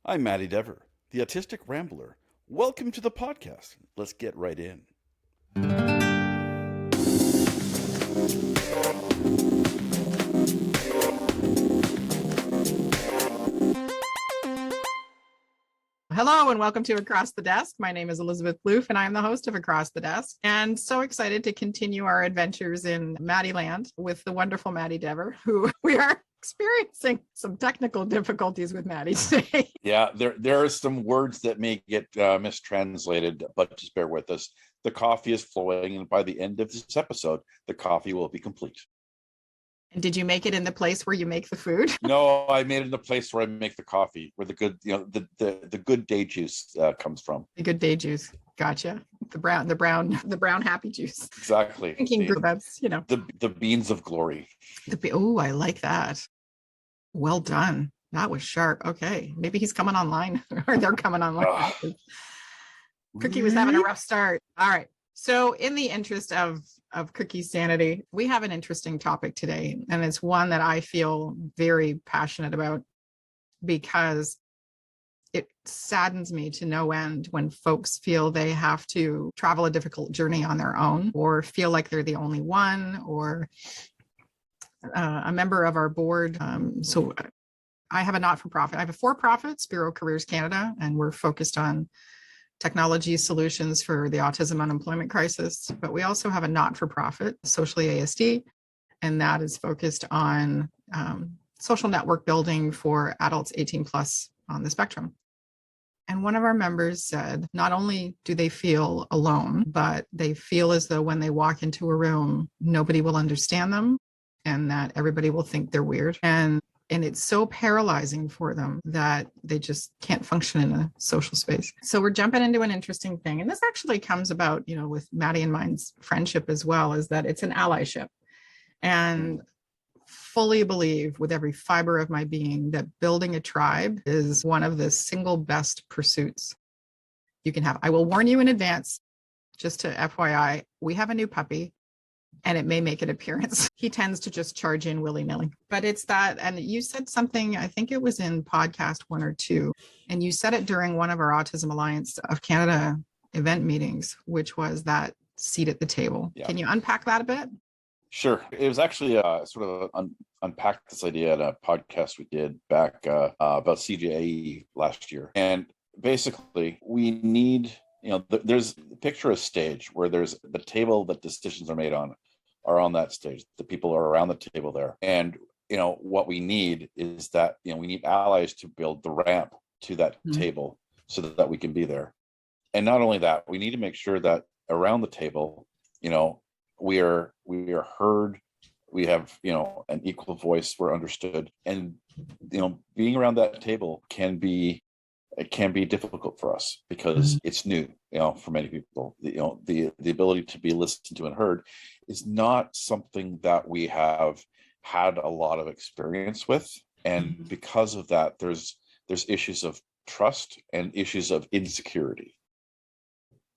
I'm Maddy Dever, the Autistic Rambler. Welcome to the podcast. Let's get right in. Hello and welcome to Across the Desk. My name is Elizabeth Plouffe and I am the host of Across the Desk, and so excited to continue our adventures in Maddy Land with the wonderful Maddy Dever, who we are experiencing some technical difficulties with Maddy today. Yeah, there are some words that may get mistranslated, but just bear with us. The coffee is flowing, and by the end of this episode, the coffee will be complete. And did you make it in the place where you make the food? No, I made it in the place where I make the coffee, where the good, the good day juice comes from. The good day juice. Gotcha. The brown happy juice. Exactly. Thinking that's, the beans of glory. Oh, I like that. Well done. That was sharp. Okay. Maybe he's coming online or they're coming online. Cookie was having a rough start. All right. So in the interest of Cookie's sanity, we have an interesting topic today, and it's one that I feel very passionate about because it saddens me to no end when folks feel they have to travel a difficult journey on their own, or feel like they're the only one, or a member of our board. So I have a not-for-profit. I have a for-profit, Spiro Careers Canada, and we're focused on technology solutions for the autism unemployment crisis. But we also have a not-for-profit, Socially ASD, and that is focused on social network building for adults 18 plus on the spectrum. And one of our members said, not only do they feel alone, but they feel as though when they walk into a room, nobody will understand them and that everybody will think they're weird. And it's so paralyzing for them that they just can't function in a social space. So we're jumping into an interesting thing. And this actually comes about, with Maddy and mine's friendship as well, is that it's an allyship. And fully believe with every fiber of my being that building a tribe is one of the single best pursuits you can have. I will warn you in advance, just to FYI, we have a new puppy. And it may make an appearance. He tends to just charge in willy-nilly. But it's that, and you said something, I think it was in podcast 1 or 2, and you said it during one of our Autism Alliance of Canada event meetings, which was that seat at the table. Yeah. Can you unpack that a bit? Sure. It was actually sort of unpacked this idea at a podcast we did back about CJAE last year. And basically, we need... there's picture a stage where there's the table that decisions are made on are on that stage. The people are around the table there. And, what we need is that, we need allies to build the ramp to that table so that we can be there. And not only that, we need to make sure that around the table, we are heard. We have, an equal voice. We're understood. And, being around that table can be difficult for us because it's new, for many people. The ability to be listened to and heard is not something that we have had a lot of experience with. And because of that, there's issues of trust and issues of insecurity.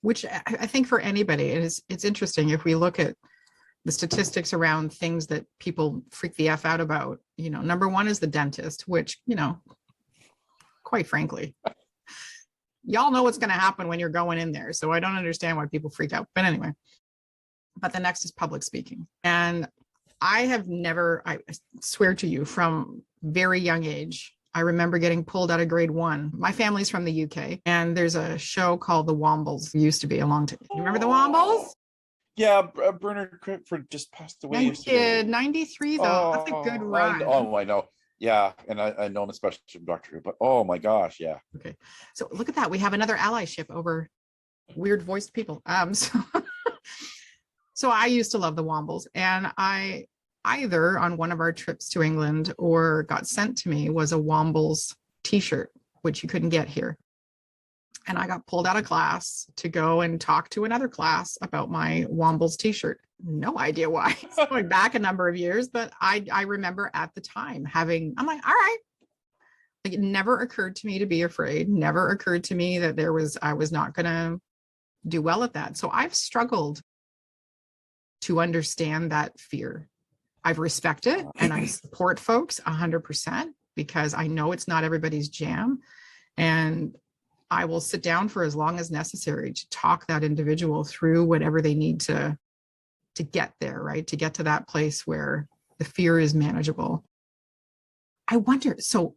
Which I think for anybody, it's interesting. If we look at the statistics around things that people freak the F out about, number one is the dentist, which, quite frankly, y'all know what's going to happen when you're going in there. So I don't understand why people freak out. But anyway, but the next is public speaking. And I swear to you, from very young age, I remember getting pulled out of grade 1. My family's from the UK, and there's a show called The Wombles. It used to be a long time. You remember The Wombles? Yeah, Bernard Crickford just passed away. I did, 93 though. That's a good ride. I know. Yeah, and I know him especially from Doctor Who, but oh my gosh, yeah. Okay, so look at that. We have another allyship over weird voiced people. So I used to love the Wombles, and I either on one of our trips to England or got sent to me was a Wombles t-shirt, which you couldn't get here. And I got pulled out of class to go and talk to another class about my Wombles t-shirt. No idea why. It's going back a number of years, but I remember at the time I'm like, all right. Like, it never occurred to me to be afraid. Never occurred to me that I was not going to do well at that. So I've struggled to understand that fear. I've respected it and I support folks 100% because I know it's not everybody's jam. And I will sit down for as long as necessary to talk that individual through whatever they need to get there, right? To get to that place where the fear is manageable. I wonder, so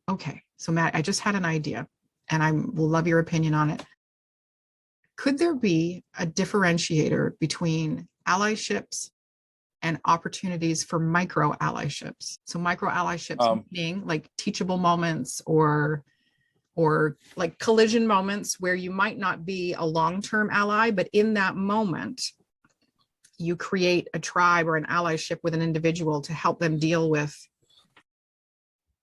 Matt, I just had an idea and I will love your opinion on it. Could there be a differentiator between allyships and opportunities for micro allyships? So micro allyships being like teachable moments or like collision moments where you might not be a long-term ally, but in that moment, you create a tribe or an allyship with an individual to help them deal with.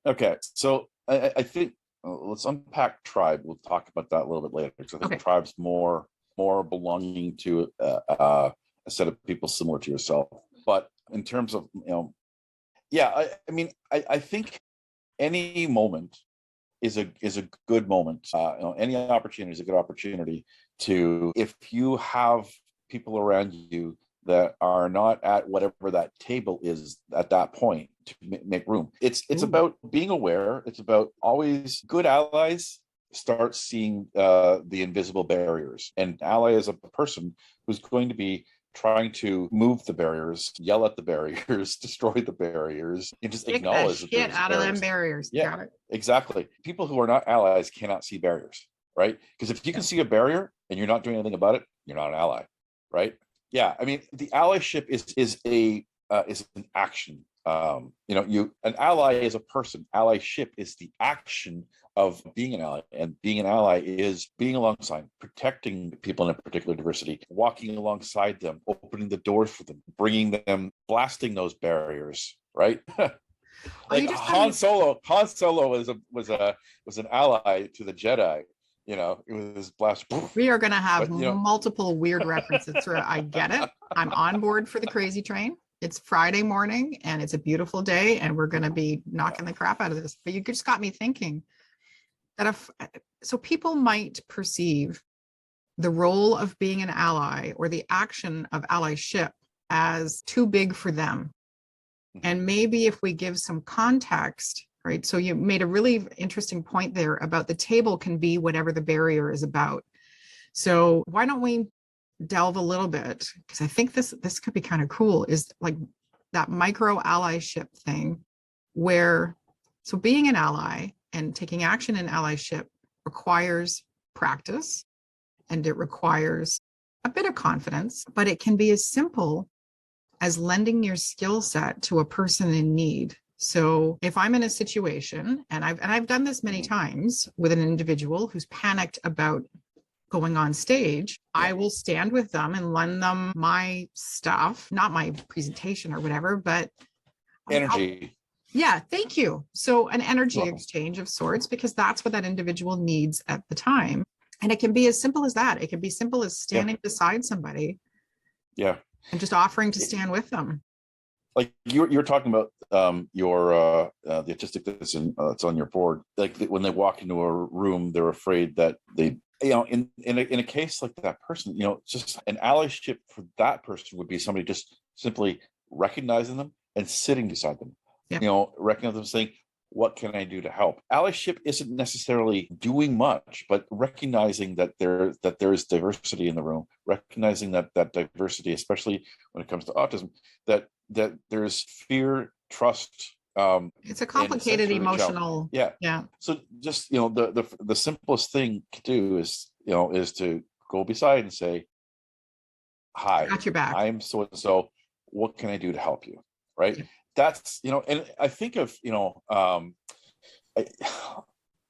Okay, so I think let's unpack tribe. We'll talk about that a little bit later, because I think tribe's more belonging to a set of people similar to yourself. But in terms of, I mean, I think any moment is a good moment. Any opportunity is a good opportunity to, if you have people around you that are not at whatever that table is at that point, to make room. It's about being aware. It's about always good allies start seeing the invisible barriers. And ally is a person who's going to be trying to move the barriers, yell at the barriers, destroy the barriers, and just acknowledge the shit out of them barriers. Yeah, exactly. People who are not allies cannot see barriers, right? Because if you can see a barrier and you're not doing anything about it, you're not an ally, right? Yeah, I mean, the allyship is an action. An ally is a person. Allyship is the action of being an ally, and being an ally is being alongside, protecting people in a particular diversity, walking alongside them, opening the doors for them, bringing them, blasting those barriers, right? Like Han Solo was an ally to the Jedi. It was blast. We are going to have multiple weird references through it. I get it. I'm on board for the crazy train. It's Friday morning and it's a beautiful day and we're going to be knocking the crap out of this. But you just got me thinking that so people might perceive the role of being an ally or the action of allyship as too big for them. And maybe if we give some context, right? So you made a really interesting point there about the table can be whatever the barrier is about. So why don't we delve a little bit, because I think this could be kind of cool, is like that micro allyship thing where, so being an ally and taking action in allyship requires practice and it requires a bit of confidence, but it can be as simple as lending your skill set to a person in need. So if I'm in a situation, and I've done this many times with an individual who's panicked about going on stage, I will stand with them and lend them my stuff, not my presentation or whatever, but energy. Thank you. So an energy exchange of sorts, because that's what that individual needs at the time. And it can be as simple as that. It can be simple as standing beside somebody. Yeah. And just offering to stand with them. Like you're talking about the autistic that's on your board. Like when they walk into a room, they're afraid that they, in a case like that person, just an allyship for that person would be somebody just simply recognizing them and sitting beside them. Yeah. Recognizing them, saying, what can I do to help? Allyship isn't necessarily doing much, but recognizing that there is diversity in the room, recognizing that diversity, especially when it comes to autism, that there's fear, trust. It's a complicated emotional. Yeah. So just the simplest thing to do is to go beside and say, "Hi, got your back. I'm so and so. What can I do to help you?" Right. Yeah. That's and I think of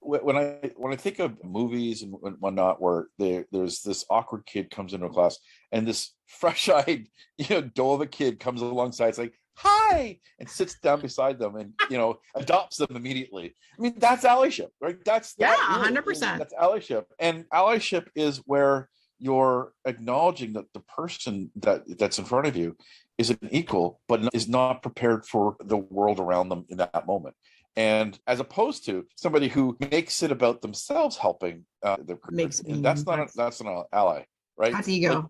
when I think of movies and whatnot, where there's this awkward kid comes into a class and this fresh-eyed doe of a kid comes alongside saying hi and sits down beside them and adopts them immediately. I mean, that's allyship, right? That's 100%. That's allyship, and allyship is where you're acknowledging that the person that's in front of you is an equal, but is not prepared for the world around them in that moment. And as opposed to somebody who makes it about themselves helping their career, that's not an ally, right? That's ego.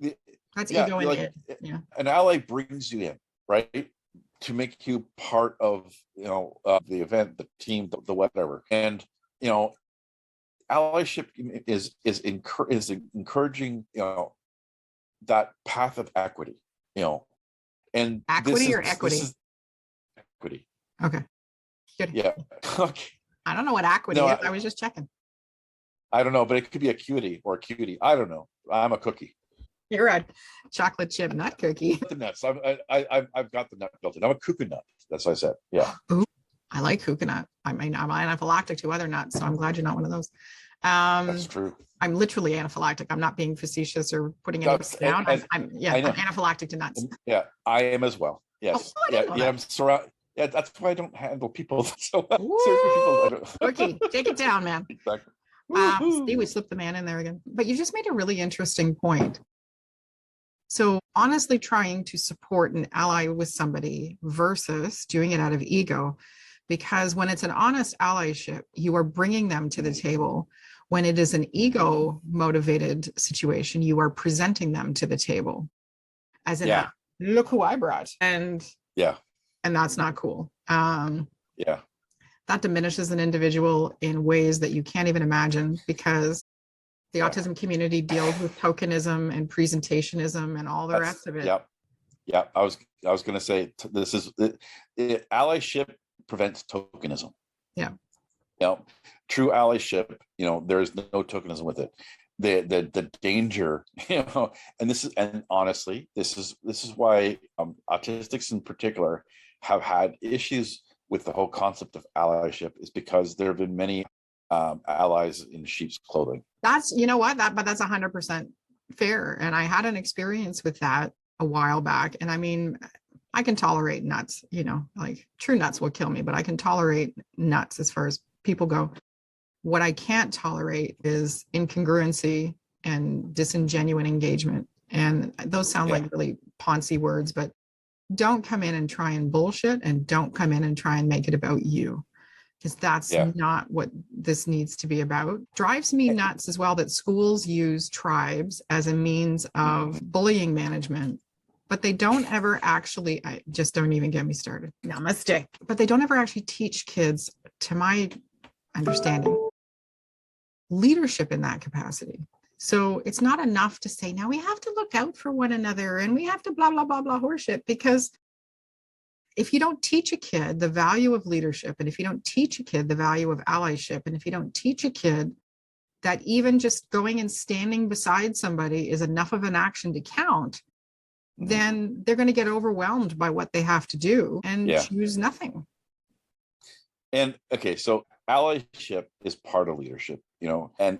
That's ego in it. Yeah. An ally brings you in, right, to make you part of the event, the team, the whatever. And allyship is encouraging, that path of equity, and Equity or equity? this is equity. Okay. Good. Yeah. Okay. I don't know what equity is. I was just checking. I don't know, but it could be a cutie or a cutie. I don't know. I'm a cookie. You're a chocolate chip nut cookie. The nuts. I've got the nut built in. I'm a cuckoo nut. That's what I said. Yeah. Ooh, I like coconut. I mean, I'm anaphylactic to other nuts, so I'm glad you're not one of those. That's true. I'm literally anaphylactic. I'm not being facetious or putting anything down. I'm anaphylactic to nuts. Yeah, I am as well. Yes. I'm surrounded. Yeah, that's why I don't handle people so well. Okay, take it down, man. Exactly. See, we slipped the man in there again. But you just made a really interesting point. So honestly, trying to support and ally with somebody versus doing it out of ego, because when it's an honest allyship, you are bringing them to the table. When it is an ego motivated situation, you are presenting them to the table as in, look who I brought. And that's not cool. That diminishes an individual in ways that you can't even imagine, because the autism community deals with tokenism and presentationism and all the rest of it. Yeah. I was going to say this is allyship prevents tokenism. Yeah. True allyship, there's no tokenism with it. The danger, and honestly, this is why autistics in particular have had issues with the whole concept of allyship, is because there have been many allies in sheep's clothing. That's, but that's 100% fair. And I had an experience with that a while back. And I mean, I can tolerate nuts, like true nuts will kill me, but I can tolerate nuts as far as people go. What I can't tolerate is incongruency and disingenuine engagement. And those sound like really poncy words, but don't come in and try and bullshit, and don't come in and try and make it about you, because that's not what this needs to be about. Drives me nuts as well that schools use tribes as a means of bullying management, but they don't ever actually, don't even get me started. Namaste. But they don't ever actually teach kids, to my understanding, leadership in that capacity. So it's not enough to say, now we have to look out for one another and we have to blah, blah, blah, blah horseshit, because if you don't teach a kid the value of leadership, and if you don't teach a kid the value of allyship, and if you don't teach a kid that even just going and standing beside somebody is enough of an action to count, then they're going to get overwhelmed by what they have to do and choose nothing. And okay, so allyship is part of leadership, and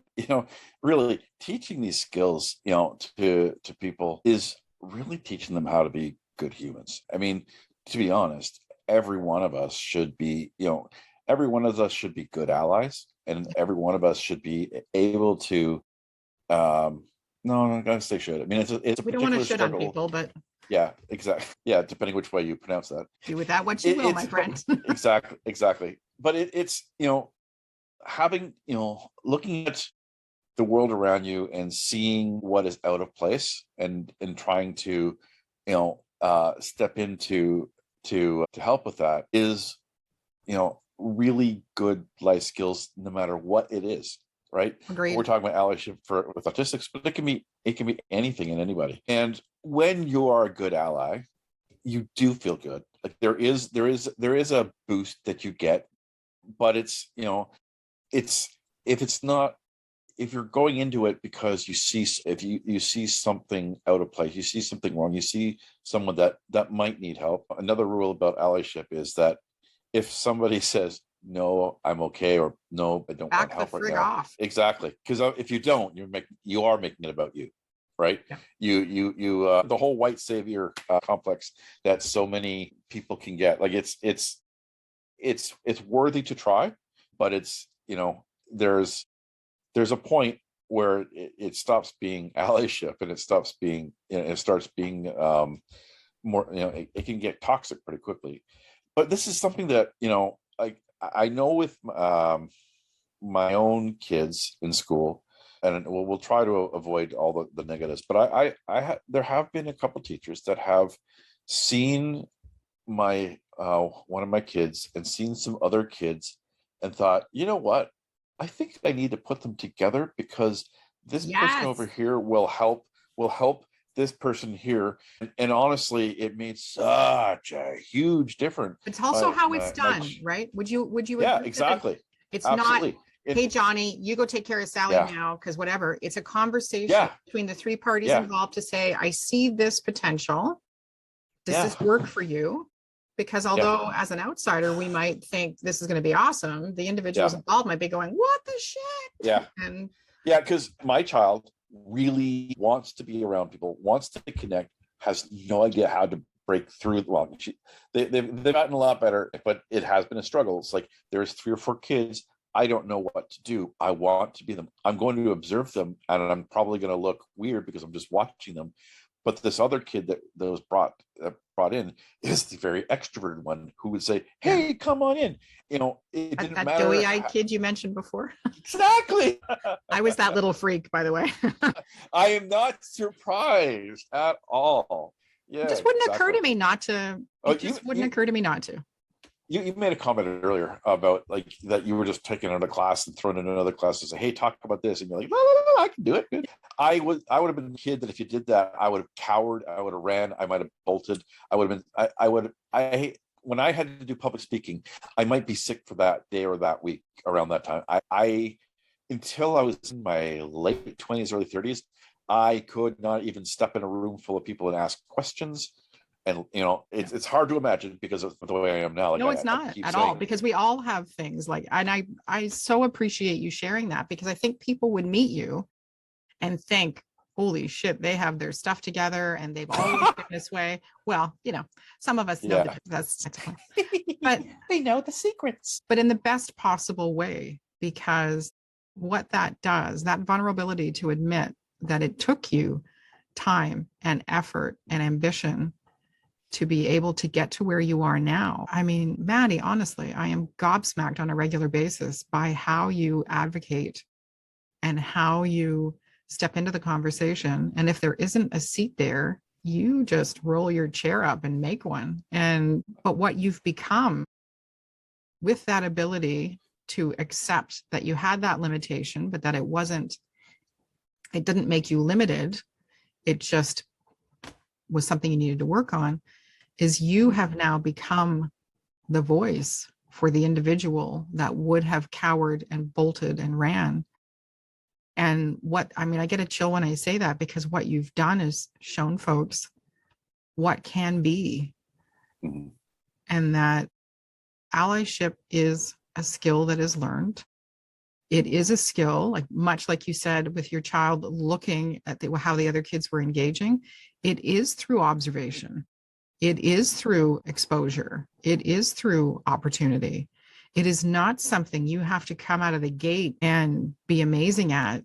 really teaching these skills, to people is really teaching them how to be good humans. I mean, to be honest, every one of us should be, good allies, and every one of us should be able to. No, I'm not gonna say should. I mean, it's a we don't want to shit on people, but yeah, exactly. Yeah, depending which way you pronounce that. Do with that what you will, my friend. Exactly. But it's having looking at the world around you and seeing what is out of place, and trying to step into to help with that is really good life skills, no matter what it is. Right. Agreed. We're talking about allyship with autistics, but it can be anything and anybody. And when you are a good ally, you do feel good. Like there is a boost that you get, but it's if you're going into it because you see something out of place, you see something wrong, you see someone that might need help. Another rule about allyship is that if somebody says, no, I'm okay, or no, I don't want help right now. Off. Exactly. Because if you don't, you are making it about you, right? Yeah. You the whole white savior complex that so many people can get. Like it's worthy to try, but it's there's a point where it stops being allyship, and it stops being it starts being more it can get toxic pretty quickly. But this is something that I know with my own kids in school, and we'll try to avoid all the negatives. But there have been a couple teachers that have seen my one of my kids and seen some other kids and thought, you know what, I think I need to put them together because this person Yes. over here will help this person here. And honestly, it made such a huge difference. It's also how it's done, right? Would you Yeah, agree that exactly. it's not, Absolutely. hey, Johnny, you go take care of Sally Yeah. now, because whatever. It's a conversation Yeah. between the three parties Yeah. involved to say, I see this potential. Does Yeah. this work for you? Because although as an outsider, we might think this is going to be awesome, the individuals Yeah. involved might be going, what the shit? Yeah. And Yeah, because my child really wants to be around people, wants to connect, has no idea how to break through. Well, they've gotten a lot better, but it has been a struggle. It's like there's 3 or 4 kids. I don't know what to do. I want to be them. I'm going to observe them, and I'm probably going to look weird because I'm just watching them. But this other kid that was brought in is the very extroverted one who would say, "Hey, come on in." It didn't that matter. doughy-eyed kid you mentioned before. Exactly. I was that little freak, by the way. I am not surprised at all. Yeah, It just wouldn't occur to me not to. It just wouldn't occur to me not to. You made a comment earlier about like that you were just taking out a class and throwing in another class and say, "Hey, talk about this," and you're like, "No, I can do it." Good. I would have been a kid that if you did that, I would have cowered, I would have ran, I might have bolted, I would have been, when I had to do public speaking, I might be sick for that day or that week around that time. I until I was in my late 20s, early 30s, I could not even step in a room full of people and ask questions. And it's hard to imagine because of the way I am now. Like no, it's not at all, because we all have things like, and I so appreciate you sharing that, because I think people would meet you and think, holy shit, they have their stuff together and they've always been this way. Well, some of us know that's but they know the secrets, but in the best possible way, because what that does, that vulnerability to admit that it took you time and effort and ambition to be able to get to where you are now. I mean, Maddy, honestly, I am gobsmacked on a regular basis by how you advocate and how you step into the conversation. And if there isn't a seat there, you just roll your chair up and make one. But what you've become with that ability to accept that you had that limitation, but that it didn't make you limited. It just was something you needed to work on, is you have now become the voice for the individual that would have cowered and bolted and ran. And I get a chill when I say that, because what you've done is shown folks what can be. mm-hmm. And that allyship is a skill that is learned. It is a skill, like much like you said with your child, looking at how the other kids were engaging. It is through observation. It is through exposure. It is through opportunity. It is not something you have to come out of the gate and be amazing at,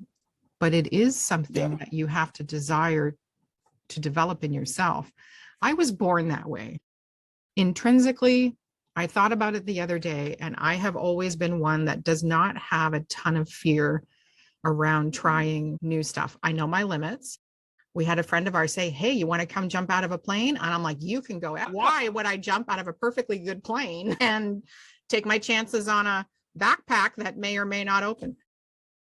but it is something that you have to desire to develop in yourself. I was born that way. Intrinsically, I thought about it the other day, and I have always been one that does not have a ton of fear around trying new stuff. I know my limits. We had a friend of ours say, "Hey, you want to come jump out of a plane?" And I'm like, "You can go. Why would I jump out of a perfectly good plane and take my chances on a backpack that may or may not open?"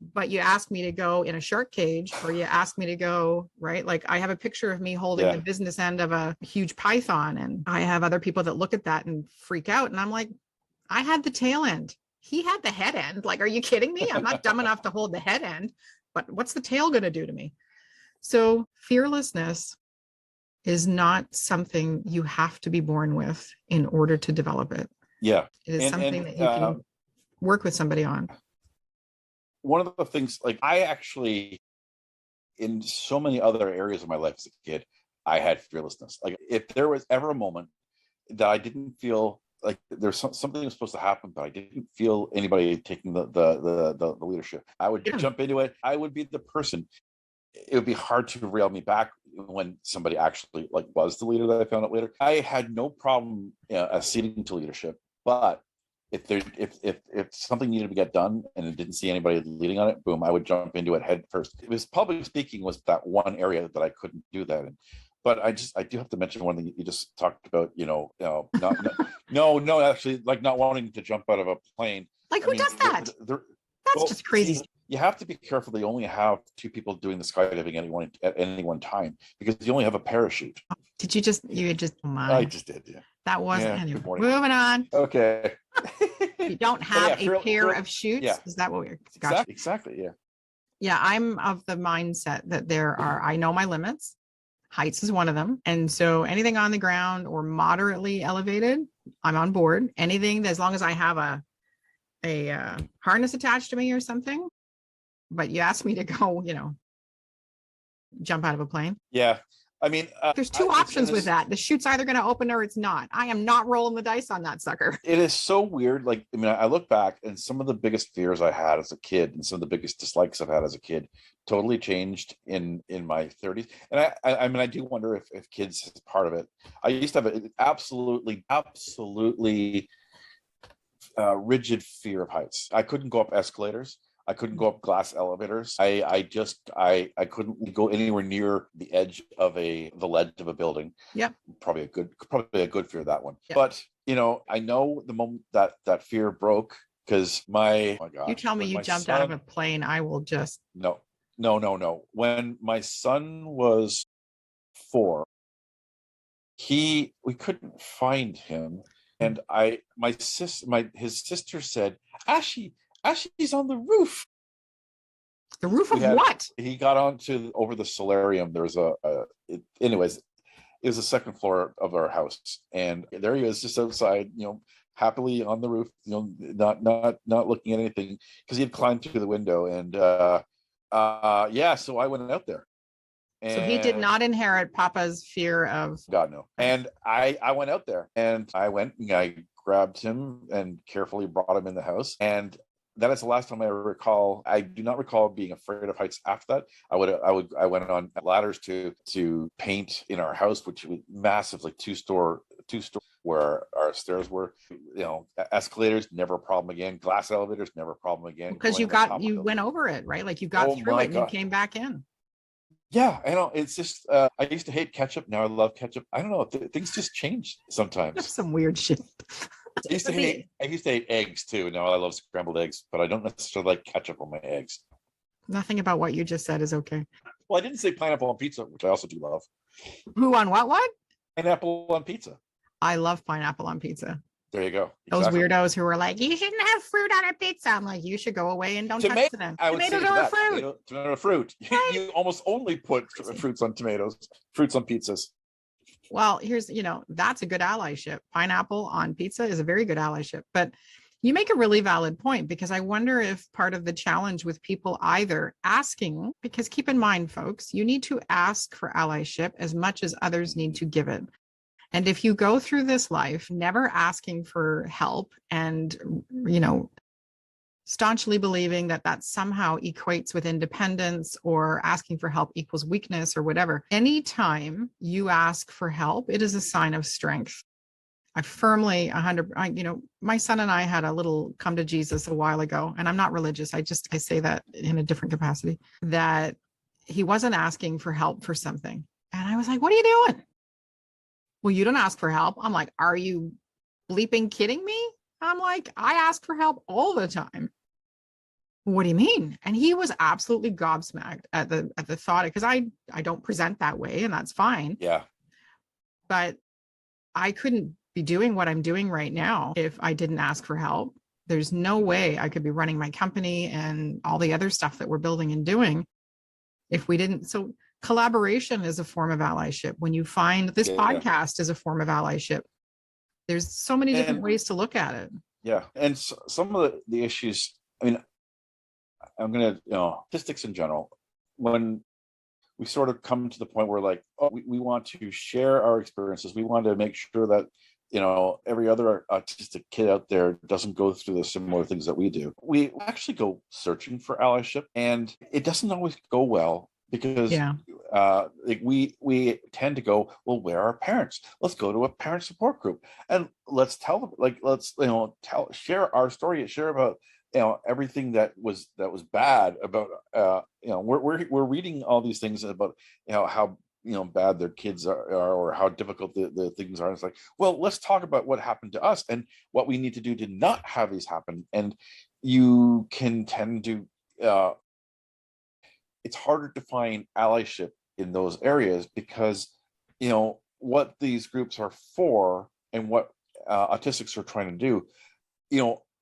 But you ask me to go in a shark cage, or you ask me to go, right? Like, I have a picture of me holding the business end of a huge python, and I have other people that look at that and freak out. And I'm like, I had the tail end. He had the head end. Like, are you kidding me? I'm not dumb enough to hold the head end, but what's the tail going to do to me? So fearlessness is not something you have to be born with in order to develop it. Yeah. It is something that you can work with somebody on. One of the things, like, I actually, in so many other areas of my life as a kid, I had fearlessness. Like, if there was ever a moment that I didn't feel like there's something was supposed to happen, but I didn't feel anybody taking the leadership, I would jump into it. I would be the person. It would be hard to reel me back when somebody actually was the leader that I found out later. I had no problem acceding to leadership, but if something needed to get done and it didn't see anybody leading on it, boom, I would jump into it head first. It was public speaking was that one area that I couldn't do that in. But I do have to mention one thing you just talked about, actually, like not wanting to jump out of a plane. Like, who does that? That's just crazy. See, you have to be careful. They only have two people doing the skydiving at any one time because you only have a parachute. Did you just oh my. I just did, yeah. That wasn't Yeah, anyway. good morning. Moving on. Okay. You don't have a pair of chutes. Yeah. Is that what we're gotcha. Exactly. Yeah. Yeah. I'm of the mindset that I know my limits. Heights is one of them. And so anything on the ground or moderately elevated, I'm on board. Anything, as long as I have a harness attached to me or something. But you asked me to go, jump out of a plane. Yeah. I mean, there's two options with that. The chute's either going to open or it's not. I am not rolling the dice on that sucker. It is so weird. Like, I mean, I look back and some of the biggest fears I had as a kid and some of the biggest dislikes I've had as a kid totally changed in my 30s. And I mean, I do wonder if kids is part of it. I used to have an absolutely rigid fear of heights. I couldn't go up escalators. I couldn't go up glass elevators. I couldn't go anywhere near the edge of the ledge of a building. Yeah. Probably a good fear, that one. Yep. But I know the moment that fear broke because my God. You tell me you jumped out of a plane, I will just No. When my son was 4, we couldn't find him. And his sister said, Ashley's on the roof. The roof of what? He got over the solarium. There's anyways, it was the second floor of our house. And there he is just outside, happily on the roof, not looking at anything because he had climbed through the window. And so I went out there. So he did not inherit Papa's fear of God, no. And I went out there and I grabbed him and carefully brought him in the house. And that is the last time I recall. I do not recall being afraid of heights after that. I went on ladders to paint in our house, which was massive, like two-story, where our stairs were. Escalators, never a problem again. Glass elevators, never a problem again. Because you went over it, right? Like you got through it and you came back in. Yeah, I know. It's just I used to hate ketchup. Now I love ketchup. I don't know. Things just change sometimes. That's some weird shit. I used to hate eggs too. Now I love scrambled eggs, but I don't necessarily like ketchup on my eggs. Nothing about what you just said is okay. Well, I didn't say pineapple on pizza, which I also do love. Who on what? Pineapple on pizza. I love pineapple on pizza. There you go. Those weirdos who are like, you shouldn't have fruit on a pizza. I'm like, you should go away and don't touch them. Tomatoes are a fruit. Tomato fruit. Right? You almost only put fruits on pizzas. Well, here's, that's a good allyship. Pineapple on pizza is a very good allyship. But you make a really valid point, because I wonder if part of the challenge with people either asking, because keep in mind, folks, you need to ask for allyship as much as others need to give it. And if you go through this life never asking for help and, staunchly believing that somehow equates with independence, or asking for help equals weakness or whatever, anytime you ask for help, it is a sign of strength. I firmly my son and I had a little come to Jesus a while ago, and I'm not religious. I say that in a different capacity, that he wasn't asking for help for something. And I was like, what are you doing? Well, you don't ask for help. I'm like, are you bleeping kidding me? I'm like, I ask for help all the time. What do you mean? And he was absolutely gobsmacked at the thought, because I don't present that way, and that's fine. Yeah. But I couldn't be doing what I'm doing right now if I didn't ask for help. There's no way I could be running my company and all the other stuff that we're building and doing if we didn't. So collaboration is a form of allyship. When you find this podcast is a form of allyship, there's so many different ways to look at it. Yeah. And some of the issues, I mean, I'm going to, statistics in general, when we sort of come to the point where like, we want to share our experiences. We want to make sure that, every other autistic kid out there doesn't go through the similar things that we do. We actually go searching for allyship, and it doesn't always go well. Because we tend to go, well, where are parents? Let's go to a parent support group and let's tell them, let's share our story, share about everything that was bad about we're reading all these things about how bad their kids are or how difficult the things are. It's like, well, let's talk about what happened to us and what we need to do to not have these happen. And you can tend to it's harder to find allyship in those areas because what these groups are for and what autistics are trying to do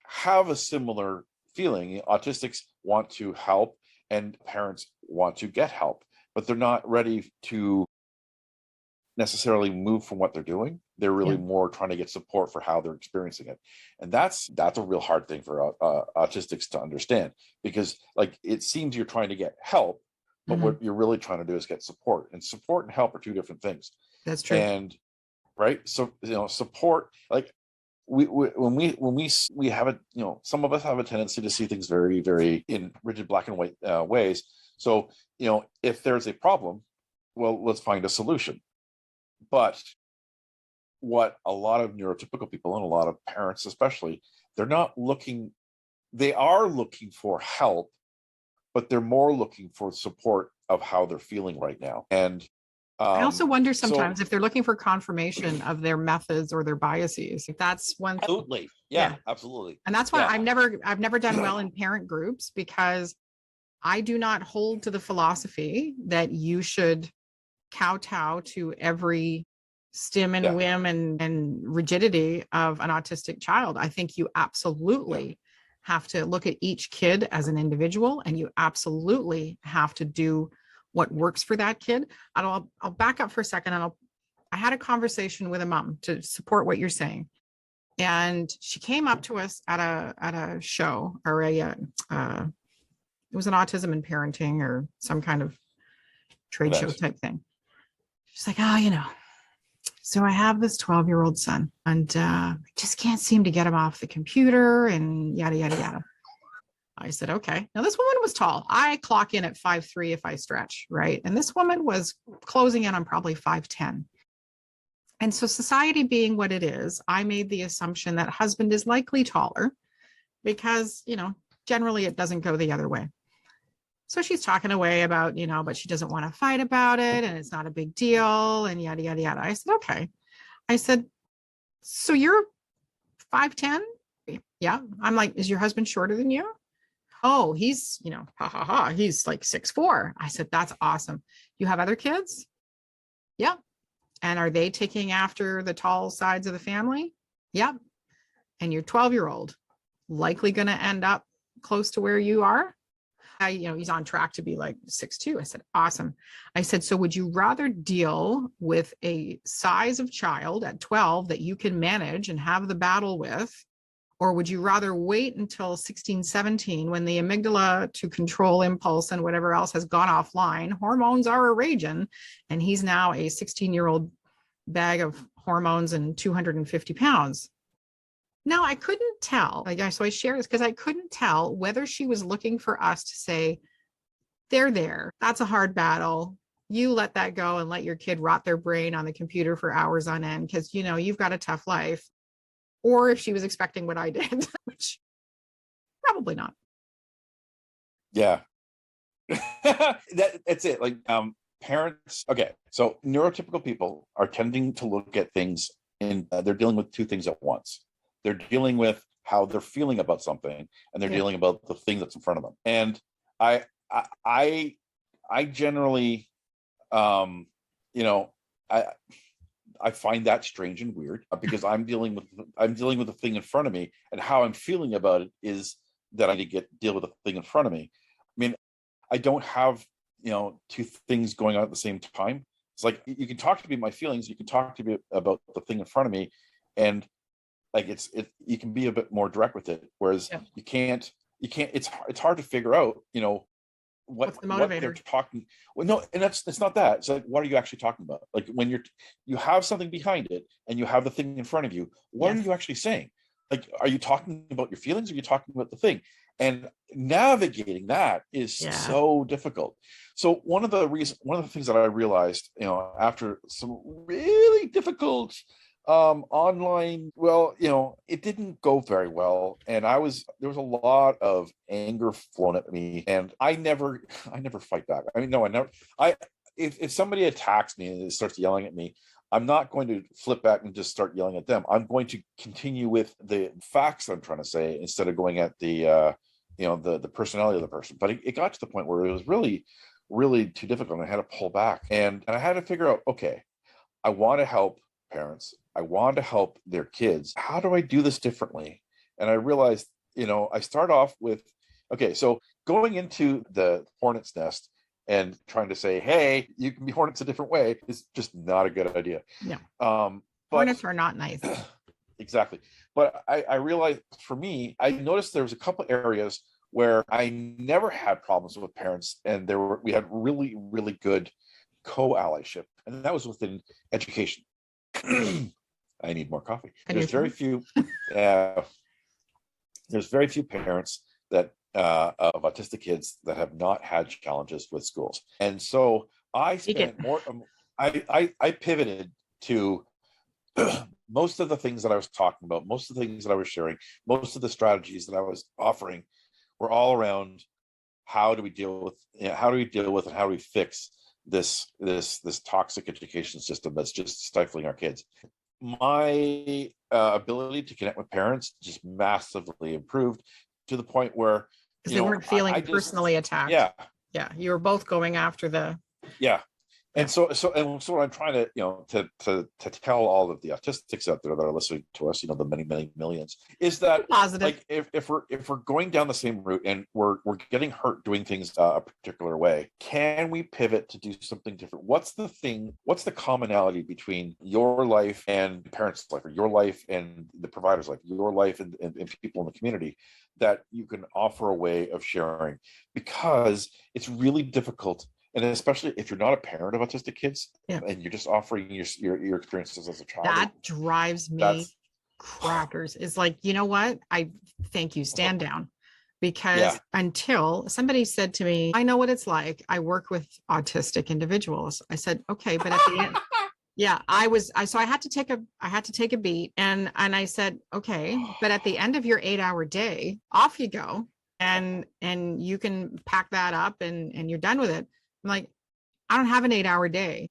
have a similar feeling. Autistics want to help and parents want to get help, but they're not ready to necessarily move from what they're doing. They're really more trying to get support for how they're experiencing it, and that's a real hard thing for autistics to understand, because like it seems you're trying to get help, but what you're really trying to do is get support, and support and help are two different things. That's true. And right, so support, like when we have it, some of us have a tendency to see things very, very in rigid black and white ways. So if there's a problem, well, let's find a solution. But what a lot of neurotypical people and a lot of parents especially, they are looking for help, but they're more looking for support of how they're feeling right now. And I also wonder sometimes if they're looking for confirmation of their methods or their biases. That's one thing. Absolutely. Yeah, absolutely. And that's why I've never done well in parent groups, because I do not hold to the philosophy that you should kowtow to every stim and whim and rigidity of an autistic child. I think you absolutely have to look at each kid as an individual, and you absolutely have to do what works for that kid. I'll back up for a second, and I had a conversation with a mom to support what you're saying. And she came up to us at a show, or it was an autism and parenting or some kind of trade show type thing. She's like, so I have this 12-year-old son, and I just can't seem to get him off the computer and yada, yada, yada. I said, okay. Now this woman was tall. I clock in at 5'3" if I stretch, right? And this woman was closing in on probably 5'10". And so society being what it is, I made the assumption that husband is likely taller because, generally it doesn't go the other way. So she's talking away about, but she doesn't want to fight about it and it's not a big deal and yada, yada, yada. I said, okay. I said, so you're 5'10"? Yeah. I'm like, is your husband shorter than you? Oh, he's, he's like 6'4". I said, that's awesome. You have other kids? Yeah. And are they taking after the tall sides of the family? Yep. And your 12-year-old likely going to end up close to where you are? He's on track to be like 6'2". I said, awesome. I said, so would you rather deal with a size of child at 12 that you can manage and have the battle with, or would you rather wait until 16, 17 when the amygdala to control impulse and whatever else has gone offline, hormones are a raging, and he's now a 16-year-old bag of hormones and 250 pounds? Now, I couldn't tell, so I share this because I couldn't tell whether she was looking for us to say, they're there. That's a hard battle. You let that go and let your kid rot their brain on the computer for hours on end because, you've got a tough life. Or if she was expecting what I did, which probably not. Yeah. That's it. Like parents. Okay. So neurotypical people are tending to look at things they're dealing with two things at once. They're dealing with how they're feeling about something, and they're dealing about the thing that's in front of them. And I generally, I find that strange and weird because I'm dealing with the thing in front of me, and how I'm feeling about it is that I need to deal with the thing in front of me. I mean, I don't have two things going on at the same time. It's like you can talk to me my feelings, you can talk to me about the thing in front of me, and like you can be a bit more direct with it, whereas you can't. It's hard to figure out what's the motivator? What they're talking. Well, no, and it's not that. It's like, what are you actually talking about? Like when you have something behind it and you have the thing in front of you, what are you actually saying? Like, are you talking about your feelings, or are you talking about the thing? And navigating that is so difficult. So one of the things that I realized, after some really difficult online, it didn't go very well, and there was a lot of anger flown at me, and I never fight back. I mean, no, I never. If somebody attacks me and starts yelling at me, I'm not going to flip back and just start yelling at them. I'm going to continue with the facts I'm trying to say instead of going at the the personality of the person. But it got to the point where it was really, really too difficult. I had to pull back, and I had to figure out, okay, I want to help parents. I want to help their kids. How do I do this differently? And I realized, I start off with, okay, so going into the hornet's nest and trying to say, hey, you can be hornets a different way is just not a good idea. Yeah. But Hornets are not nice. Exactly. But I realized, for me, I noticed there was a couple areas where I never had problems with parents, and we had really, really good co-allyship, and that was within education. I need more coffee. There's very few parents that of autistic kids that have not had challenges with schools, and so I spent more. I pivoted to most of the things that I was talking about, most of the things that I was sharing, most of the strategies that I was offering were all around how do we deal with and how do we fix this toxic education system that's just stifling our kids. My ability to connect with parents just massively improved to the point where they weren't feeling personally attacked. Yeah, you were both going after the And so what I'm trying to tell all of the autistics out there that are listening to us, the many, many millions, is that positive. Like if we're going down the same route and we're getting hurt doing things a particular way, can we pivot to do something different? What's the commonality between your life and parents' life, or your life and the provider's life, your life and people in the community, that you can offer a way of sharing? Because it's really difficult. And especially if you're not a parent of autistic kids, and you're just offering your experiences as a child. That drives me crackers. It's like, you know what? I thank you. Stand down. Because until somebody said to me, I know what it's like. I work with autistic individuals. I said, okay, but at the end, so I had to take a beat, and I said, okay, but at the end of your 8-hour day, off you go, and you can pack that up and you're done with it. I'm like, I don't have an 8-hour day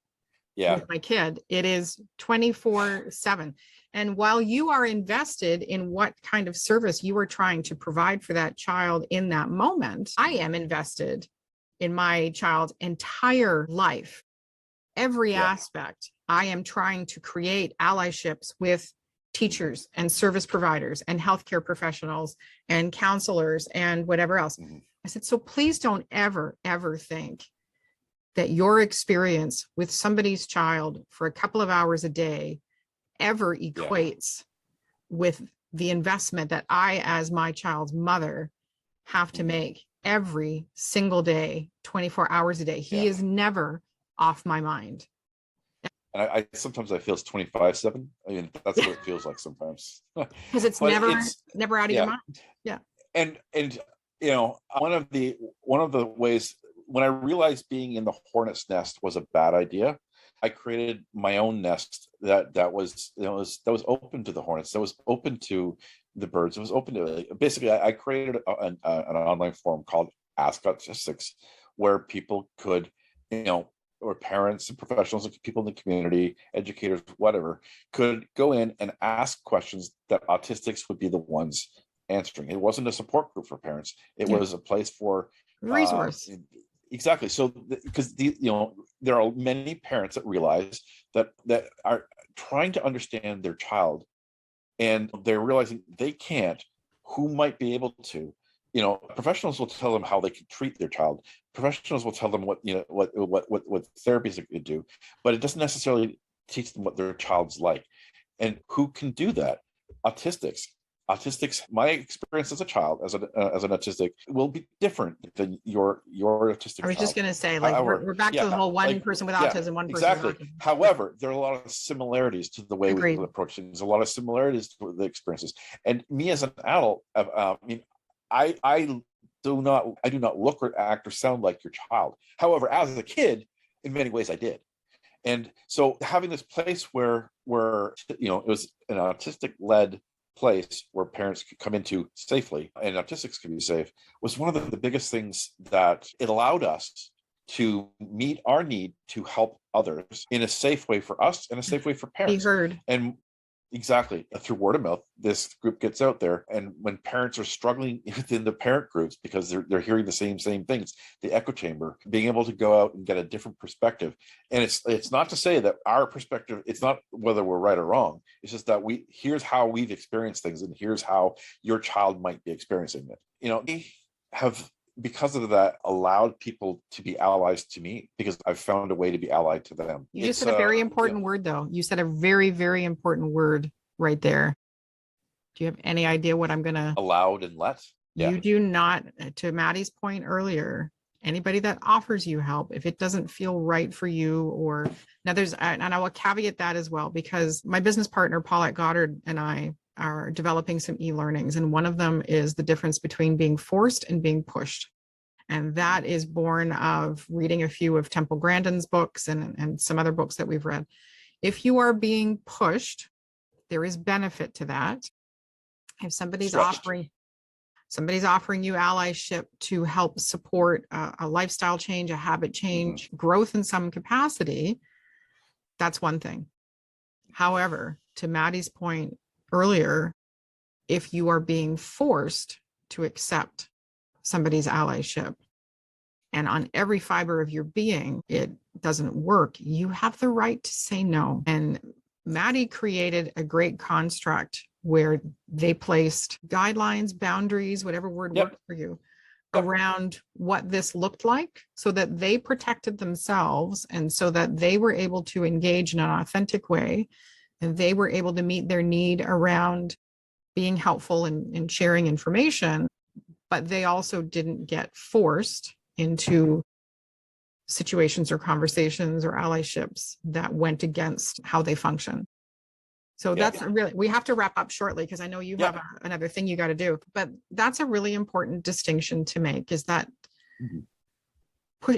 with my kid. It is 24/7. And while you are invested in what kind of service you are trying to provide for that child in that moment, I am invested in my child's entire life. Every aspect. I am trying to create allyships with teachers and service providers and healthcare professionals and counselors and whatever else. Mm-hmm. I said, so please don't ever think that your experience with somebody's child for a couple of hours a day ever equates with the investment that I, as my child's mother, have to make every single day, 24 hours a day. He is never off my mind. And I sometimes I feel it's 25/7. I mean, that's what it feels like sometimes. Because it's never out of your mind. Yeah. And one of the ways, when I realized being in the hornet's nest was a bad idea, I created my own nest that was open to the hornets, that was open to the birds. It was open to, basically, I created an online forum called Ask Autistics, where people could, or parents and professionals and people in the community, educators, whatever, could go in and ask questions that autistics would be the ones answering. It wasn't a support group for parents. It was a place for resource. Exactly. So because there are many parents that realize that are trying to understand their child, and they're realizing they can't. Who might be able to? Professionals will tell them how they can treat their child. Professionals will tell them what therapies they could do, but it doesn't necessarily teach them what their child's like. And who can do that? Autistics. My experience as a child, as an autistic, will be different than your autistic. I was just going to say, like, we're back to the whole one person with autism, one person with autism. However, there are a lot of similarities to the way we approach things. A lot of similarities to the experiences. And me as an adult, I do not look or act or sound like your child. However, as a kid, in many ways, I did. And so having this place where it was an autistic-led place where parents could come into safely and autistics could be safe was one of the biggest things that it allowed us to meet our need to help others in a safe way for us and a safe way for parents. Be heard. And exactly, through word of mouth, this group gets out there. And when parents are struggling within the parent groups because they're hearing the same things, the echo chamber, being able to go out and get a different perspective. And it's not to say that our perspective, it's not whether we're right or wrong. It's just that here's how we've experienced things, and here's how your child might be experiencing it. We have, because of that, allowed people to be allies to me, because I've found a way to be allied to them. You just said a very important word, though. You said a very, very important word right there. Do you have any idea what I'm going to? Allowed and let. Yeah. You do not, to Maddy's point earlier, anybody that offers you help, if it doesn't feel right for you, or now and I will caveat that as well, because my business partner, Paulette Goddard, and I are developing some e-learnings. And one of them is the difference between being forced and being pushed. And that is born of reading a few of Temple Grandin's books and some other books that we've read. If you are being pushed, there is benefit to that. If somebody's offering you allyship to help support a lifestyle change, a habit change, growth in some capacity, that's one thing. However, to Maddy's point earlier, if you are being forced to accept somebody's allyship, and on every fiber of your being, it doesn't work, you have the right to say no. And Maddy created a great construct where they placed guidelines, boundaries, whatever word worked for you, around what this looked like, so that they protected themselves and so that they were able to engage in an authentic way, and they were able to meet their need around being helpful and sharing information, but they also didn't get forced into situations or conversations or allyships that went against how they function. So that's really, we have to wrap up shortly because I know you have another thing you got to do, but that's a really important distinction to make, is that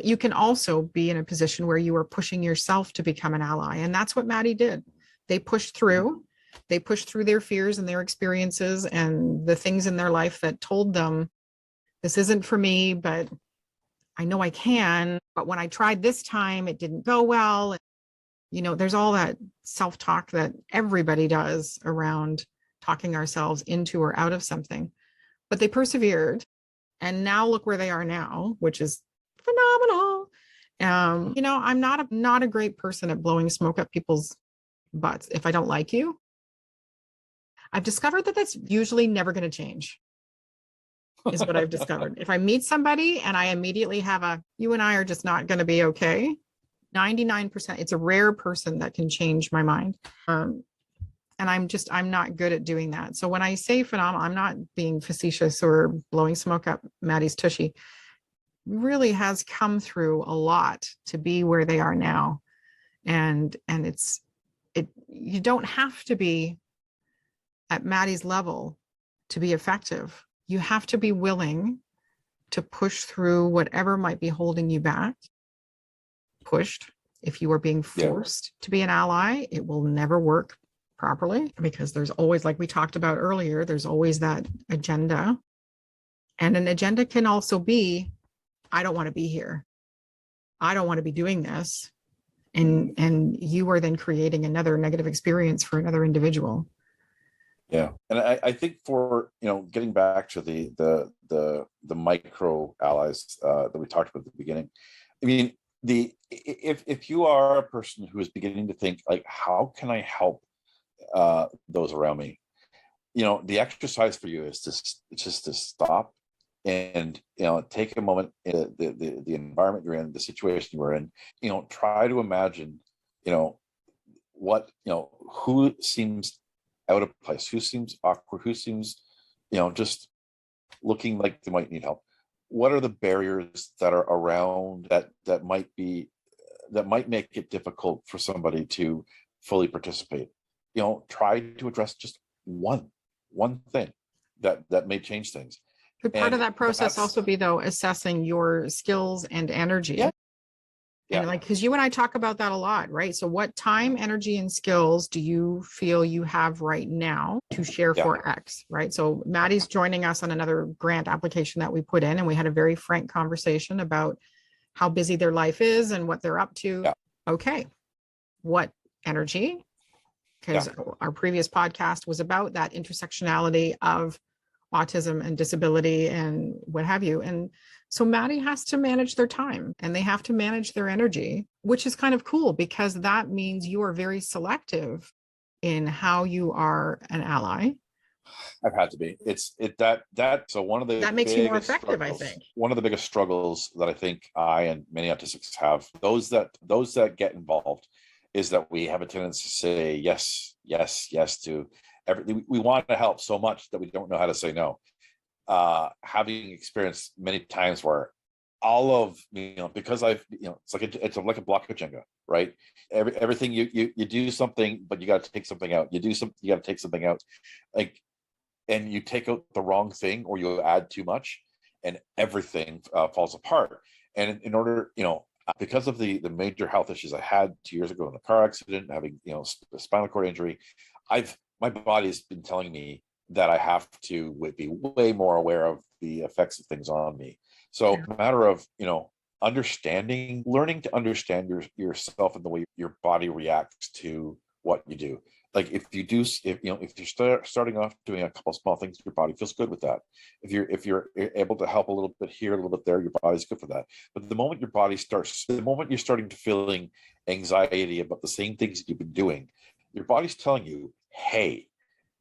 you can also be in a position where you are pushing yourself to become an ally. And that's what Maddy did. They pushed through their fears and their experiences and the things in their life that told them, this isn't for me, but I know I can. But when I tried this time, it didn't go well. There's all that self-talk that everybody does around talking ourselves into or out of something. But they persevered. And now look where they are now, which is phenomenal. I'm not a great person at blowing smoke up people's butts. If I don't like you, I've discovered that that's usually never going to change. Is what I've discovered. If I meet somebody and I immediately have you and I are just not going to be okay, 99%, it's a rare person that can change my mind. And I'm not good at doing that. So when I say phenomenal, I'm not being facetious or blowing smoke up Maddy's tushy. Really has come through a lot to be where they are now. And you don't have to be at Maddy's level to be effective. You have to be willing to push through whatever might be holding you back. Pushed. If you are being forced to be an ally, it will never work properly, because there's always, like we talked about earlier, there's always that agenda. And an agenda can also be, I don't want to be here. I don't want to be doing this. And you are then creating another negative experience for another individual. Yeah. And I think for, getting back to the micro allies that we talked about at the beginning, I mean, if you are a person who is beginning to think, like, how can I help those around me? The exercise for you is just to stop and, take a moment in the environment you're in, the situation you're in, try to imagine, who seems out of place, who seems awkward, who seems, just looking like they might need help. What are the barriers that are around that might make it difficult for somebody to fully participate? Try to address just one thing that may change things. Could part of that process also be, though, assessing your skills and energy? Yeah. And because you and I talk about that a lot, right? So what time, energy, and skills do you feel you have right now to share for X, right? So Maddy's joining us on another grant application that we put in, and we had a very frank conversation about how busy their life is and what they're up to. Yeah. Okay. What energy? Because our previous podcast was about that intersectionality of autism and disability and what have you. And so Maddy has to manage their time and they have to manage their energy, which is kind of cool because that means you are very selective in how you are an ally. I've had to be. So one of the that makes you more effective, I think. One of the biggest struggles that I think I and many autistics have, those that get involved, is that we have a tendency to say yes, yes, yes to everything. We want to help so much that we don't know how to say no. Having experienced many times where all of, because I've, it's like a block of Jenga, right? Everything you do something, but you got to take something out. You do something, you got to take something out, and you take out the wrong thing or you add too much, and everything falls apart. And in order, because of the major health issues I had 2 years ago in a car accident, having a spinal cord injury, my body's been telling me that I have to be way more aware of the effects of things on me. So a matter of learning to understand yourself and the way your body reacts to what you do. Like if you're starting off doing a couple of small things, your body feels good with that. If you're able to help a little bit here, a little bit there, your body's good for that. But the moment you're starting to feeling anxiety about the same things that you've been doing, your body's telling you, hey,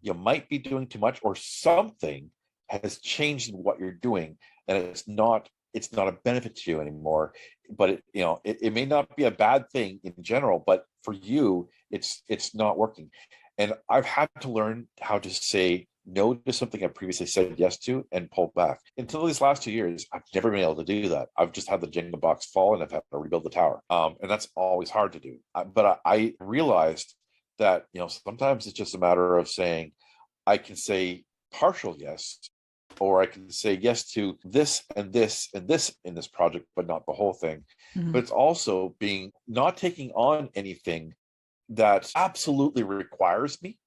you might be doing too much, or something has changed in what you're doing, and it's not a benefit to you anymore. But it may not be a bad thing in general, but for you, it's not working. And I've had to learn how to say no to something I previously said yes to and pull back. Until these last 2 years, I've never been able to do that. I've just had the Jenga box fall and I've had to rebuild the tower. And that's always hard to do. But I realized that sometimes it's just a matter of saying, I can say partial yes, or I can say yes to this and this and this in this project, but not the whole thing. Mm-hmm. But it's also not taking on anything that absolutely requires me,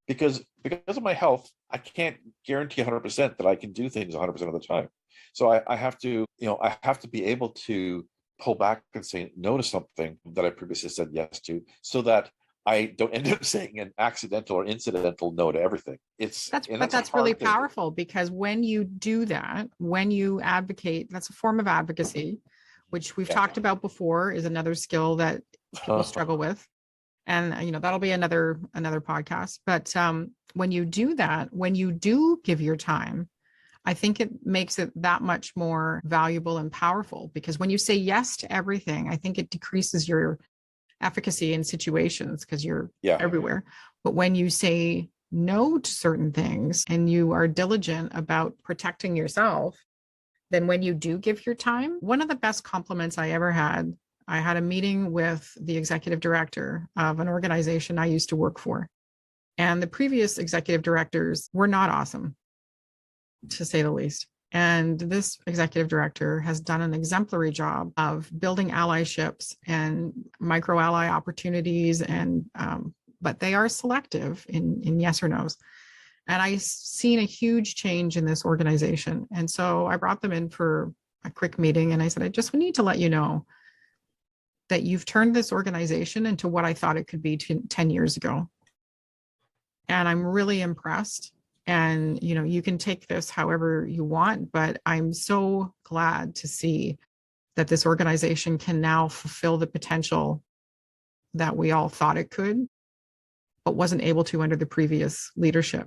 because of my health, I can't guarantee 100% that I can do things 100% of the time. So I have to, I have to be able to pull back and say no to something that I previously said yes to, so that I don't end up saying an accidental or incidental no to everything. That's really powerful, because when you do that, when you advocate, that's a form of advocacy, which we've talked about before, is another skill that people struggle with. And, that'll be another podcast. But when you do that, when you do give your time, I think it makes it that much more valuable and powerful, because when you say yes to everything, I think it decreases your efficacy in situations because you're everywhere. But when you say no to certain things and you are diligent about protecting yourself, then when you do give your time, one of the best compliments I ever had, I had a meeting with the executive director of an organization I used to work for. And the previous executive directors were not awesome, to say the least. And this executive director has done an exemplary job of building allyships and micro ally opportunities, and but they are selective in yes or no's. And I've seen a huge change in this organization. And so I brought them in for a quick meeting, and I said, I just need to let you know that you've turned this organization into what I thought it could be 10 years ago. And I'm really impressed. And, you can take this however you want, but I'm so glad to see that this organization can now fulfill the potential that we all thought it could, but wasn't able to under the previous leadership.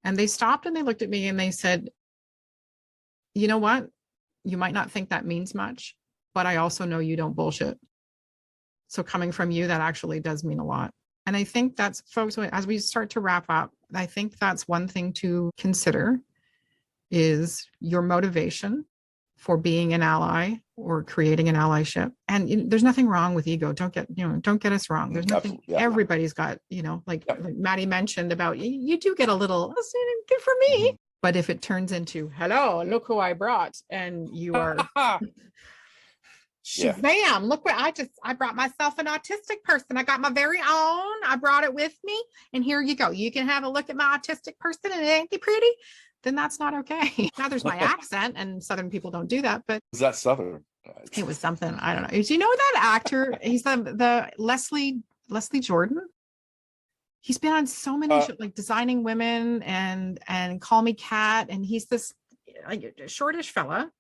And they stopped and they looked at me and they said, you know what? You might not think that means much, but I also know you don't bullshit. So coming from you, that actually does mean a lot. And I think that's, folks, as we start to wrap up, I think that's one thing to consider, is your motivation for being an ally or creating an allyship. And there's nothing wrong with ego. Don't get us wrong. There's nothing, everybody's got, like Maddy mentioned about, you do get a little, good for me. Mm-hmm. But if it turns into, hello, look who I brought, and you are... Shazam, look what I brought myself an autistic person. I got my very own. I brought it with me. And here you go. You can have a look at my autistic person, and it ain't pretty. Then that's not okay. Now there's my accent, and Southern people don't do that. But is that Southern? It was something. I don't know. Do you know that actor? He's the Leslie Jordan. He's been on so many shows, like Designing Women and Call Me Kat, and he's this like shortish fella.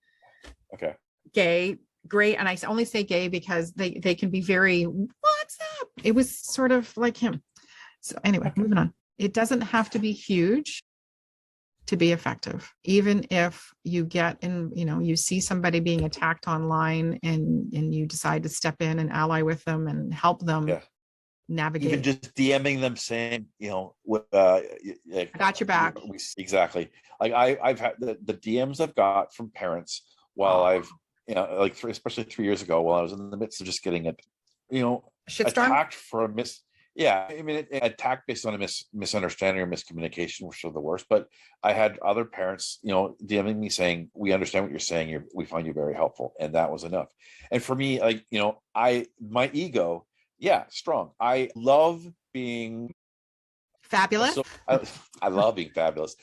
Okay. Gay, great, and I only say gay because they can be very, what's up? It was sort of like him. So anyway, moving on. It doesn't have to be huge to be effective. Even if you get in, you see somebody being attacked online and you decide to step in and ally with them and help them navigate. Even just DMing them saying, I got your back. Exactly. Like I've had the DMs I've got from parents while I've, especially 3 years ago, while I was in the midst of just getting it, attacked for a attack based on a misunderstanding or miscommunication, which are the worst. But I had other parents, DMing me saying, "We understand what you're saying. We find you very helpful," and that was enough. And for me, my ego, strong. I love being fabulous. I love being fabulous.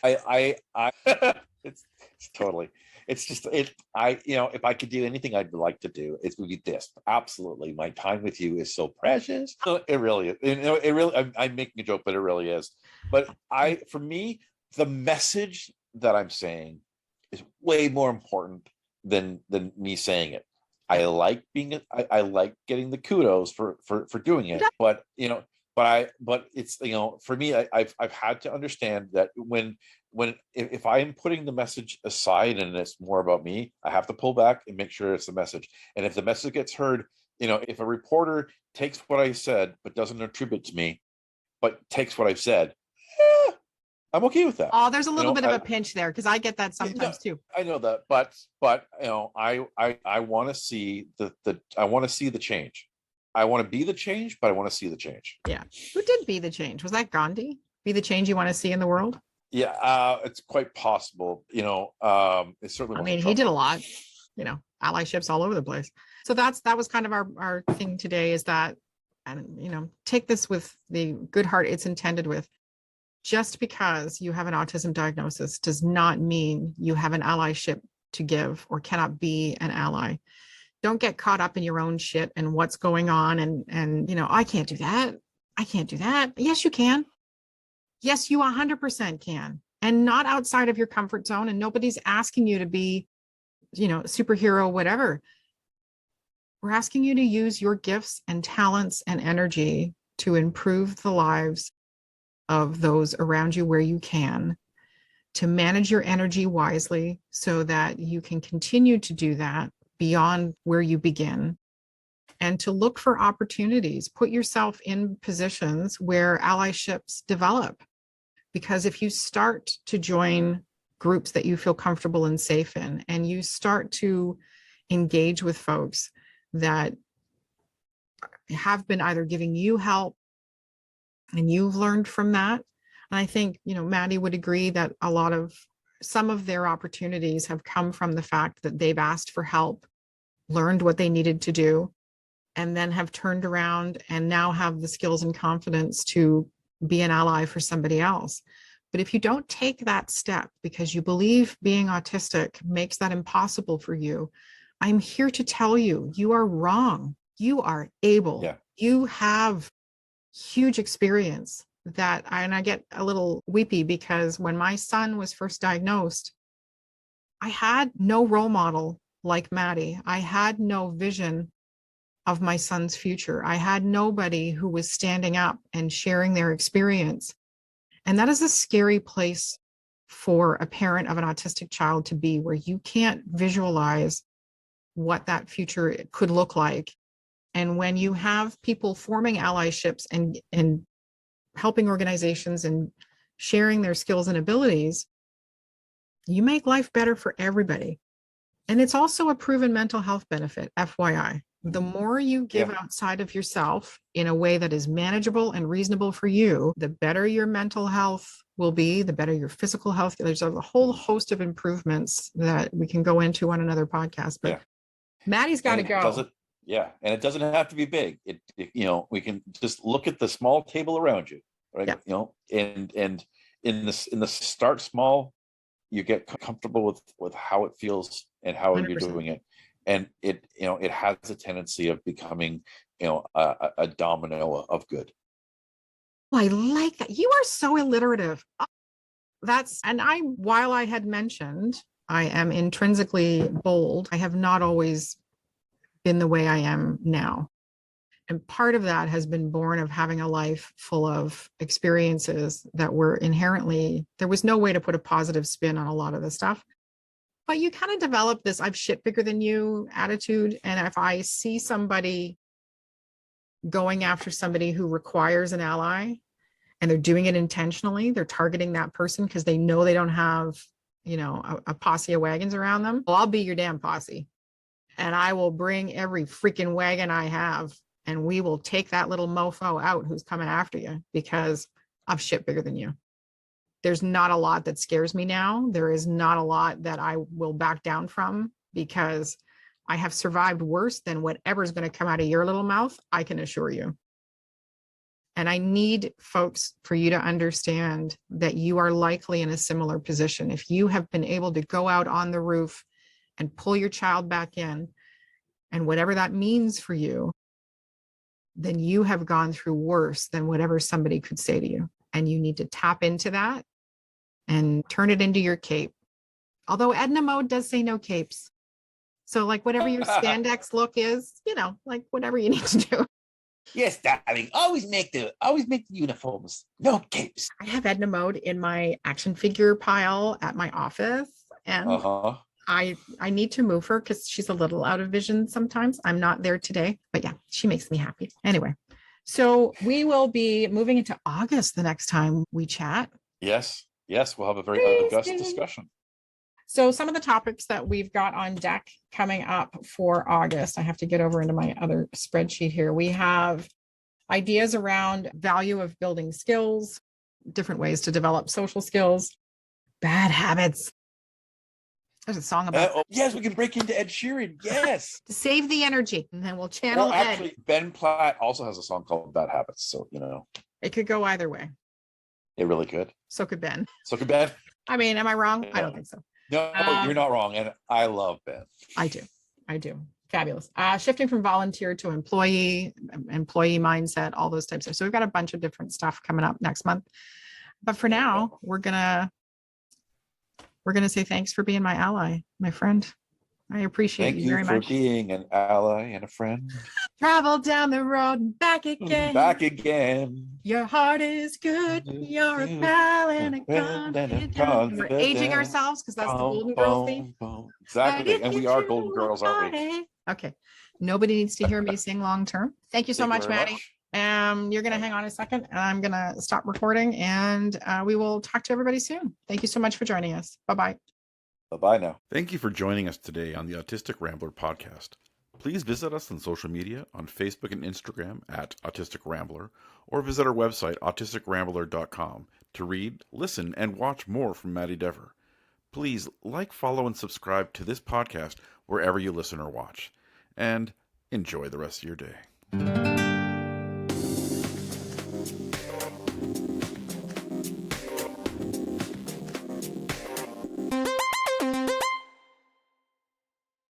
It's totally. It's just if I could do anything I'd like to do, it would be this. Absolutely. My time with you is so precious. It really is. It really, I'm making a joke, but it really is. But for me, the message that I'm saying is way more important than me saying it. I like I like getting the kudos for doing it, but it's, for me, I've had to understand that if I'm putting the message aside and it's more about me, I have to pull back and make sure it's the message. And if the message gets heard, if a reporter takes what I said but doesn't attribute to me, but takes what I've said, I'm okay with that. Oh, there's a little bit of a pinch there because I get that sometimes too. I know that, but I want to see I want to see the change. I want to be the change, but I want to see the change. Yeah. Who did be the change? Was that Gandhi? Be the change you want to see in the world? Yeah, it's quite possible. It certainly. I mean, he did a lot. Allyships all over the place. So that was kind of our thing today. Is that, and take this with the good heart it's intended with. Just because you have an autism diagnosis does not mean you have an allyship to give or cannot be an ally. Don't get caught up in your own shit and what's going on. And I can't do that. I can't do that. Yes, you can. Yes, you 100% can. And not outside of your comfort zone. And nobody's asking you to be, superhero, whatever. We're asking you to use your gifts and talents and energy to improve the lives of those around you where you can, to manage your energy wisely so that you can continue to do that beyond where you begin, and to look for opportunities. Put yourself in positions where allyships develop. Because if you start to join groups that you feel comfortable and safe in, and you start to engage with folks that have been either giving you help and you've learned from that, and I think, Maddy would agree that some of their opportunities have come from the fact that they've asked for help, learned what they needed to do, and then have turned around and now have the skills and confidence to be an ally for somebody else. But if you don't take that step because you believe being autistic makes that impossible for you, I'm here to tell you, you are wrong. You are able. Yeah. You have huge experience and I get a little weepy because when my son was first diagnosed, I had no role model like Maddy. I had no vision of my son's future. I had nobody who was standing up and sharing their experience. And that is a scary place for a parent of an autistic child to be, where you can't visualize what that future could look like. And when you have people forming allyships and helping organizations and sharing their skills and abilities, you make life better for everybody. And it's also a proven mental health benefit, FYI. The more you give outside of yourself in a way that is manageable and reasonable for you, the better your mental health will be, the better your physical health. There's a whole host of improvements that we can go into on another podcast, but Maddy's got to go. And it doesn't have to be big. We can just look at the small table around you, right? And in the start small, you get comfortable with how it feels and how 100%. You're doing it. and it has a tendency of becoming a domino of good. Oh, I like that. You are so alliterative. While I had mentioned I am intrinsically bold, I have not always been the way I am now. And part of that has been born of having a life full of experiences that were inherently, there was no way to put a positive spin on a lot of the stuff. But you kind of develop this "I've shit bigger than you" attitude. And if I see somebody going after somebody who requires an ally, and they're doing it intentionally, they're targeting that person because they know they don't have, a posse of wagons around them. Well, I'll be your damn posse. And I will bring every freaking wagon I have, and we will take that little mofo out who's coming after you, because I've shit bigger than you. There's not a lot that scares me now. There is not a lot that I will back down from, because I have survived worse than whatever's going to come out of your little mouth, I can assure you. And I need folks for you to understand that you are likely in a similar position. If you have been able to go out on the roof and pull your child back in, and whatever that means for you, then you have gone through worse than whatever somebody could say to you. And you need to tap into that and turn it into your cape. Although Edna Mode does say no capes. So like whatever your spandex look is, like whatever you need to do. Yes, darling. Always make the uniforms. No capes. I have Edna Mode in my action figure pile at my office, and I need to move her because she's a little out of vision sometimes. I'm not there today, but yeah, she makes me happy. Anyway, so we will be moving into August the next time we chat. Yes, we'll have a very august discussion. So some of the topics that we've got on deck coming up for August, I have to get over into my other spreadsheet here. We have ideas around value of building skills, different ways to develop social skills, bad habits. There's a song about that. Yes, we can break into Ed Sheeran. Yes. To save the energy, and then we'll channel Ed. Ben Platt also has a song called Bad Habits. So, it could go either way. It really could. So could Ben. I mean, am I wrong? I don't think so. No, you're not wrong. And I love Ben. I do. Fabulous. Shifting from volunteer to employee mindset, all those types of. So we've got a bunch of different stuff coming up next month. But for now, we're gonna say thanks for being my ally, my friend. I appreciate you very much. Thank you for being an ally and a friend. Travel down the road and back again. Back again. Your heart is good. You're a pal and a confidant. We're aging ourselves because that's the Golden Girls theme. Exactly. And we are Golden Girls, aren't we? Okay. Nobody needs to hear me sing long term. Thank you so much, Maddy. You're going to hang on a second, and I'm going to stop recording, and we will talk to everybody soon. Thank you so much for joining us. Bye-bye. Bye-bye now. Thank you for joining us today on the Autistic Rambler podcast. Please visit us on social media on Facebook and Instagram at Autistic Rambler, or visit our website, autisticrambler.com, to read, listen, and watch more from Maddy Dever. Please like, follow, and subscribe to this podcast wherever you listen or watch. And enjoy the rest of your day.